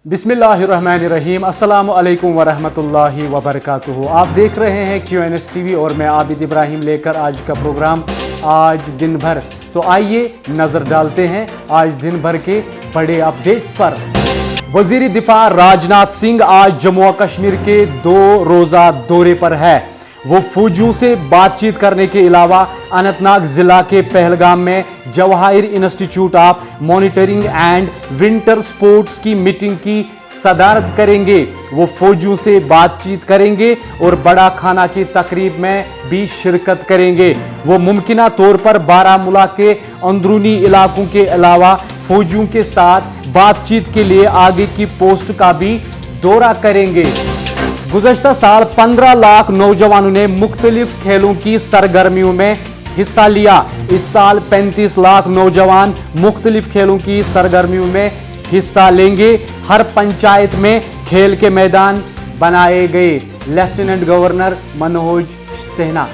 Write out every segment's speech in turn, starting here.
बिस्मिल्लाहिर्रहमानिर्रहीम, अस्सलामु अलैकुम वरहमतुल्लाहि वबरकातुहू। आप देख रहे हैं QNS TV और मैं आबिद इब्राहिम लेकर आज का प्रोग्राम आज दिन भर। तो आइए नजर डालते हैं आज दिन भर के बड़े अपडेट्स पर। वजीर दिफा राजनाथ सिंह आज जम्मू और कश्मीर के 2 रोजा दौरे पर है। वो फौजियों से बातचीत करने के अलावा अनंतनाग जिला के पहलगाम में Jawahir institute of monitoring and winter sports की मीटिंग की सदारत करेंगे। वो फौजियों से बातचीत करेंगे और बड़ा खाना की तकरीब में भी शिरकत करेंगे। वो मुमकिना तौर पर बारामूला के अंदरूनी इलाकों के अलावा फौजियों के साथ बातचीत के लिए आगे की पोस्ट का भी दौरा करेंगे। गुज़श्ता साल 15 लाख नौजवानों ने मुख्तलिफ खेलों की सरगर्मियों में हिस्सा लिया। इस साल 35 लाख नौजवान मुख्तलिफ खेलों की सरगर्मियों में हिस्सा लेंगे। हर पंचायत में खेल के मैदान बनाए गए। Lieutenant governor Manoj Sinha.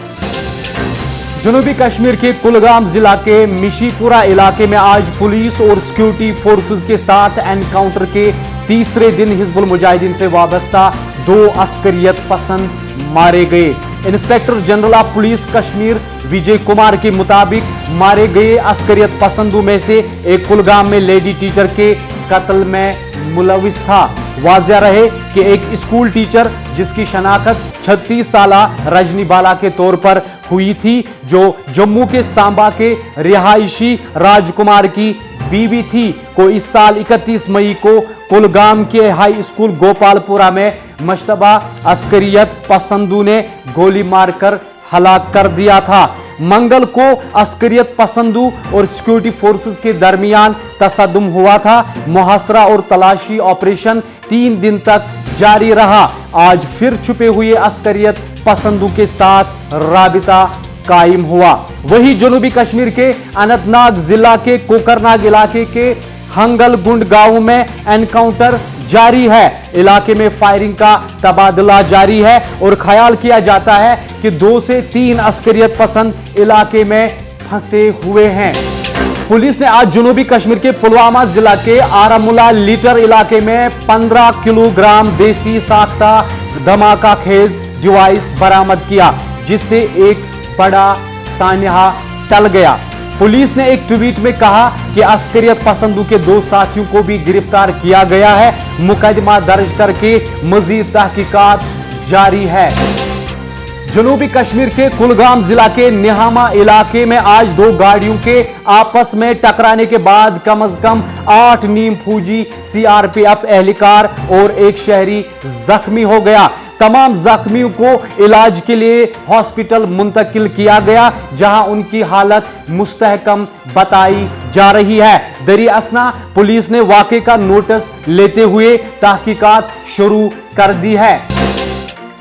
जनूबी कश्मीर के कुलगाम जिला के मिशीपुरा इलाके में आज पुलिस और सिक्योरिटी फोर्सेस के साथ एनकाउंटर के तीसरे दिन हिजबुल मुजाहिदीन से वाबस्ता 2 अस्करियत पसंद मारे गए। Inspector general of police Kashmir Vijay Kumar के मुताबिक मारे गए अस्करियत पसंदों में से एक कुलगाम में लेडी टीचर के कत्ल में मुलविस था। वाज़ेह रहे कि एक स्कूल टीचर जिसकी शनाख्त 36 साला रजनी बाला के तौर पर हुई थी, जो जम्मू के सांबा के रिहायशी राजकुमार की बीवी थी, को इस साल 31 मई को कुलगाम के हाई स्कूल गोपालपुरा में मशतबा अस्करियत पसंदों ने गोली मारकर हलाक कर दिया था। मंगल को अस्करियत पसंदों और सिक्योरिटी फोर्सेस के दरमियान तसद्दुम हुआ था। मुहासरा और तलाशी ऑपरेशन 3 दिन तक जारी रहा। आज फिर छुपे हुए अस्करियत पसंदों के साथ राबिता कायम हुआ। वही जनूबी कश्मीर के अनंतनाग जिला के कोकरनाग इलाके के हंगलगुंड गांव में एनकाउंटर जारी है। इलाके में फायरिंग का तबादला जारी है और ख्याल किया जाता है कि 2 से 3 अस्करियत पसंद इलाके में फंसे हुए हैं। पुलिस ने आज जनूबी कश्मीर के पुलवामा जिला के आरामुला लीटर इलाके में 15 किलोग्राम देसी साख्ता धमाका खेज डिवाइस बरामद किया, जिससे एक बड़ा सान्हा टल गया। पुलिस ने एक ट्वीट में कहा कि अस्करियत पसंदों के 2 साथियों को भी गिरफ्तार किया गया है। मुकदमा दर्ज करके मजीद तहकीकात जारी है। जनूबी कश्मीर के कुलगाम जिला के निहामा इलाके में आज 2 गाड़ियों के आपस में टकराने के बाद कम से कम 8 नीम फौजी, CRPF एहलकार और एक शहरी जख्मी हो गया। तमाम जख्मियों को इलाज के लिए हॉस्पिटल मुंतकिल किया गया, जहां उनकी हालत मुस्तहकम बताई जा रही है। दरियासना पुलिस ने वाक़े का नोटिस लेते हुए तहकीकात शुरू कर दी है।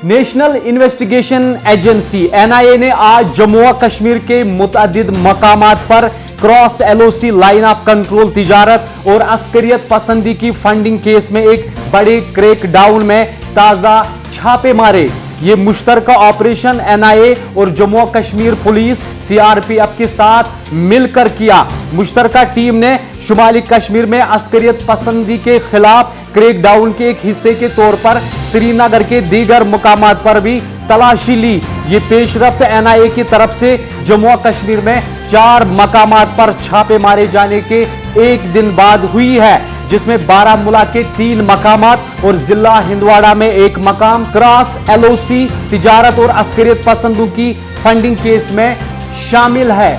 नेशनल इन्वेस्टिगेशन एजेंसी NIA ने आज जम्मू और कश्मीर के मुतअद्दिद मकामात पर cross LOC line of control तिजारत और अस्करियत पसंदी की फंडिंग केस में एक बड़े क्रैकडाउन में ताजा छापे मारे। ये मुश्तरका ऑपरेशन NIA और जम्मू और कश्मीर पुलिस CRPF के साथ मिलकर किया। मुश्तरका टीम ने शुमाली कश्मीर में अस्करियत पसंदी के खिलाफ क्रैकडाउन के एक हिस्से के तौर पर श्रीनगर के दीगर मुकामात पर भी तलाशी ली। ये पेशरफ्त NIA की तरफ से जम्मू और कश्मीर में 4 मकामात पर छापे मारे जाने के एक दिन बाद हुई है, जिसमें बारामूला के 3 मकामात और जिला हिंदवाड़ा में 1 मकाम क्रॉस LOC तिजारत और अस्करियत पसंदों की फंडिंग केस में शामिल है।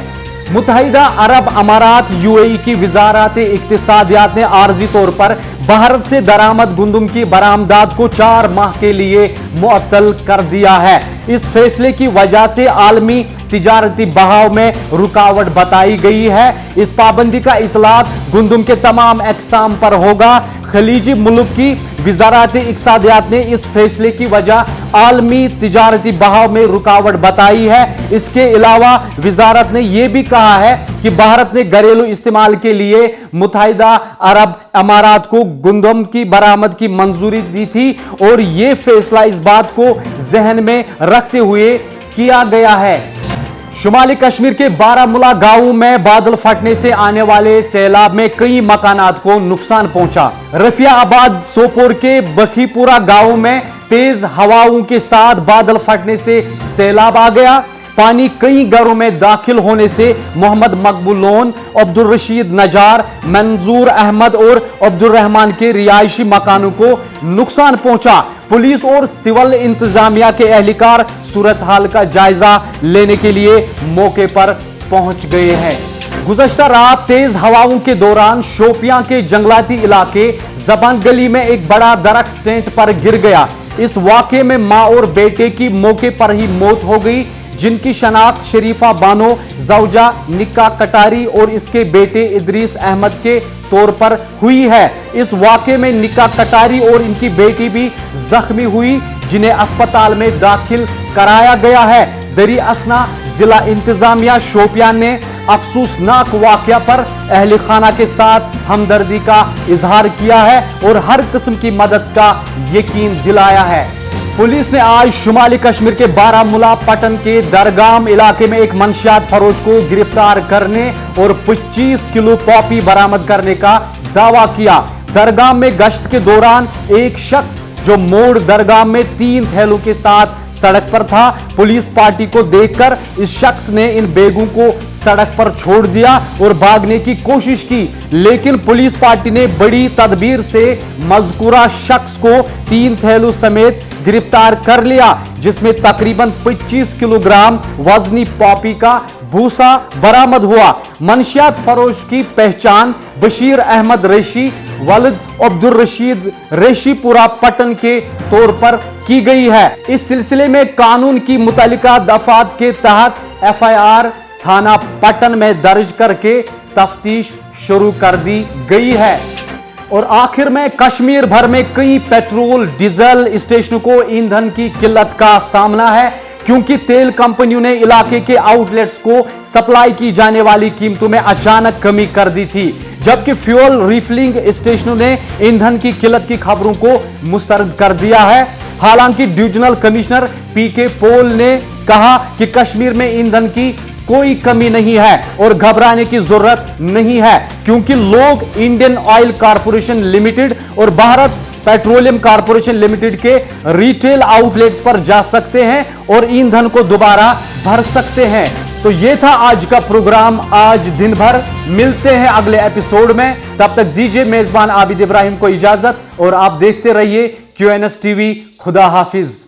मुत्तहिदा अरब अमारात UAE की वजारत इक्तिसादियात ने आर्जी तौर पर भारत से दरामद गुंदुम की बरामदात को 4 माह के लिए मुअत्तल कर दिया है। इस फैसले की वजह से आलमी तिजारती बहाव में रुकावट बताई गई है। इस पाबंदी का इतलाक गुंदुम के तमाम अक़साम पर होगा। खलीजी मुल्क की वजारत इक्तिसादियात ने इस फैसले की वजह आलमी तिजारती बहाव में रुकावट बताई है। इसके अलावा वजारत ने यह भी कहा है कि भारत ने घरेलू इस्तेमाल के लिए मुत्तहिदा अरब अमारात को गुंदम की बरामद की मंजूरी दी थी और यह फैसला इस बात को जहन में रखते हुए किया गया है। शुमाली कश्मीर के बारामूला गांव में बादल फटने से आने वाले सैलाब में कई मकानात को नुकसान पहुंचा। रफियाबाद सोपोर के बखीपुरा गांव में तेज हवाओं के साथ बादल फटने से सैलाब आ गया। पानी कई घरों में दाखिल होने से मोहम्मद मकबूलोन, अब्दुल रशीद नजार, मंजूर अहमद और अब्दुल रहमान के रिहायशी मकानों को नुकसान पहुंचा। पुलिस और सिविल इंतजामिया के एहलकार सूरत हाल का जायजा लेने के लिए मौके पर पहुंच गए हैं। गुज़श्ता रात तेज हवाओं के दौरान शोपियां के जंगलाती इलाके जबान गली में एक बड़ा दरख्त टेंट पर गिर गया। इस वाक़े में मां और बेटे की मौके पर ही मौत हो गई, जिनकी शनाख्त शरीफा बानो, जौजा निक्का कटारी और इसके बेटे इदरीस अहमद के तौर पर हुई है। इस वाक़े में निक्का कटारी और इनकी बेटी भी जख्मी हुई, जिन्हें अस्पताल में दाखिल कराया गया है। दरी असना जिला इंतजामिया शोपियान ने अफसोसनाक वाक़या पर अहल खाना के साथ हमदर्दी का इजहार किया है और हर किस्म की मदद का यकीन दिलाया है। पुलिस ने आज शुमाली कश्मीर के बारामूला पटन के दरगाम इलाके में एक मंशियात फरोश को गिरफ्तार करने और 25 किलो पॉपी बरामद करने का दावा किया। दरगाम में गश्त के दौरान एक शख्स जो मोड़ दरगाम में 3 थैलों के साथ सड़क पर था, पुलिस पार्टी को देखकर इस शख्स ने इन बैगों को सड़क पर छोड़ दिया और भागने की कोशिश की, लेकिन पुलिस पार्टी ने बड़ी तदबीर से मज़कूरा शख्स को 3 थैलों समेत गिरफ्तार कर लिया, जिसमें तकरीबन 25 किलोग्राम वजनी पॉपी का भूसा बरामद हुआ। मंशियात फरोश की पहचान बशीर अहमद रेशी वलिद अब्दुल रशीद रेशीपुरा पटन के तौर पर की गई है। इस सिलसिले में कानून की मुतल्लिका दफात के तहत FIR थाना पटन में दर्ज करके तफ्तीश शुरू कर दी गई है। और आखिर में कश्मीर भर में कई पेट्रोल डीजल स्टेशनों को ईंधन की किल्लत का सामना है, क्योंकि तेल कंपनियों ने इलाके के आउटलेट्स को सप्लाई की जाने वाली कीमतों में अचानक कमी कर दी थी, जबकि फ्यूल रिफिलिंग स्टेशनों ने ईंधन की किल्लत की खबरों को मुस्तरद कर दिया है। हालांकि डिविजनल कमिश्नर PK पोल ने कहा कि कश्मीर में ईंधन की कोई कमी नहीं है और घबराने की जरूरत नहीं है, क्योंकि लोग इंडियन ऑयल कॉरपोरेशन लिमिटेड और भारत पेट्रोलियम कॉरपोरेशन लिमिटेड के रिटेल आउटलेट्स पर जा सकते हैं और ईंधन को दोबारा भर सकते हैं। तो ये था आज का प्रोग्राम आज दिन भर। मिलते हैं अगले एपिसोड में, तब तक दीजिए मेजबान आबिद इब्राहिम को इजाजत और आप देखते रहिए QNS TV। खुदा हाफिज।